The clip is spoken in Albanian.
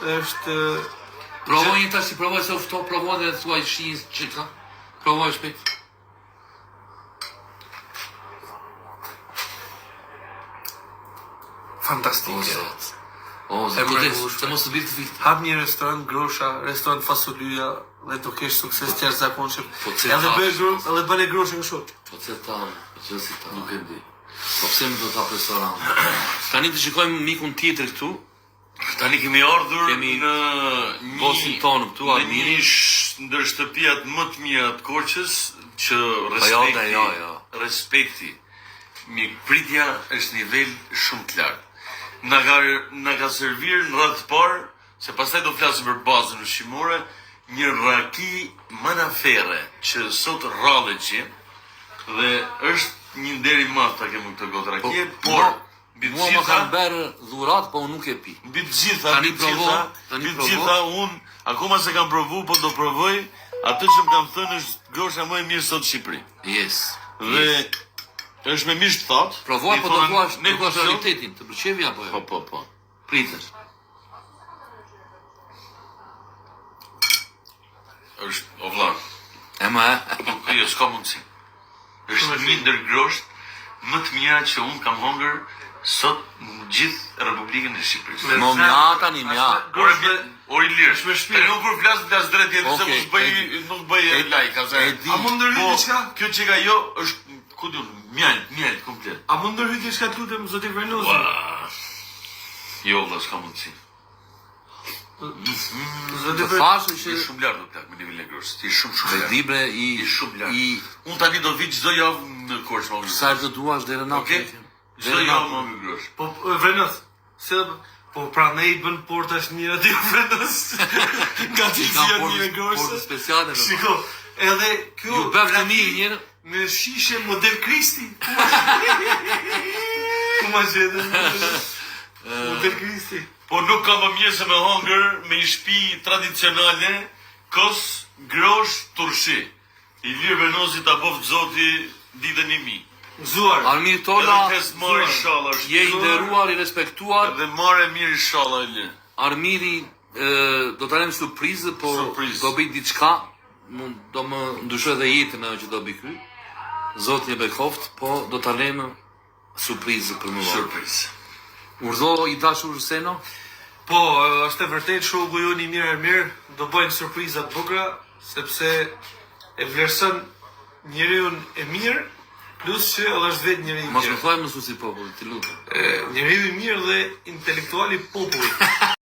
është Provoj një tash, provoj se ufto, provoj dhe thuaj shihin çka. Provoj shpejt. fantastike. O, se mos të bëj të vit. Hap një restorant grosha, restorant fasulyja dhe do kesh sukses të jashtëzakonshëm. Edhe bën e groshën kështu. Po pse ta, si ta, nuk e di. Po pse më do ta restorant? Tani të shikojmë mikun tjetër këtu. Tani kemi ardhur në një bosin tonë këtu, Armiri. Një ndër shtëpiat më të mira të Korçës që respekti, mikpritja është nivel shumë të lartë. Na ka servir në radhë të parë, se pastaj do flasim për bazën ushqimore, një raki manafere që sot rrallet që dhe është një nder i madh ta kemi këtë gotë rakie, por mua më kanë bërë dhurat, po unë nuk e pi. Mbi të gjitha unë akoma se kam provu, po do provoj atë që më kam thënë është grosha më e mirë sot në Shqipëri. Yes. Dhe është me misht thatë. Provoj, po do thuash realitetin, të pëlqevi apo jo? Po. Pritesh. Është, o vlla. Nuk jo, s'ka mundësi. Është një ndër grosht më të mira që unë kam hongër sot në gjithë Republikën e Shqipërisë. Mo mja tani, mja. Ori lirë. Tani unë kur flas drejt jetë se nuk bëj like, A mund ndërhyj diçka? Kjo çka jo është ku diun, mjalt komplet. A mund ndërhyj diçka të lutem zoti Vernozi? Jo, valla, s'ka mundësi. Të fashë që shumë lart do plak me nivelin e groshës. Ti shumë lart. Libre i shumë lart. Unë tani do vi çdo javë në Korçë. Sa të duash deri në natë. Çdo javë më grosh. Po Vernoz, po pra ne i bën portash mirë aty Vernoz. Nga cilësia një groshë. Portë speciale. Shiko, edhe kjo ju bëf të mirë njëherë në shishe model Kristi. Ku ma gjetë? Model Kristi. Po nuk kam më mirë se me hongër me një shtëpi tradicionale, kos, grosh, turshi. I lirë Vernozi ta boft zoti ditën e mi. Zuar. Armir Tola, je i nderuar, i respektuar. Dhe marrë mirë inshallah Eli. Armiri do të rem surprizë, po do bëj diçka, do më ndryshoj dhe jetën që do bëj ky. Zoti e bekoft, po do të rem surprizë për më vonë. Surprizë. Urdhë i dashur Seno? Po, është e vërtet shoku ju një mirë, do bëjmë surpriza të bukura, sepse e vlerëson njeriu e mirë, plus që edhe është vetë njeriu i mirë. Mos më thuaj mësuesi popullit, ti lutem. Njeriu i mirë dhe intelektuali popullit.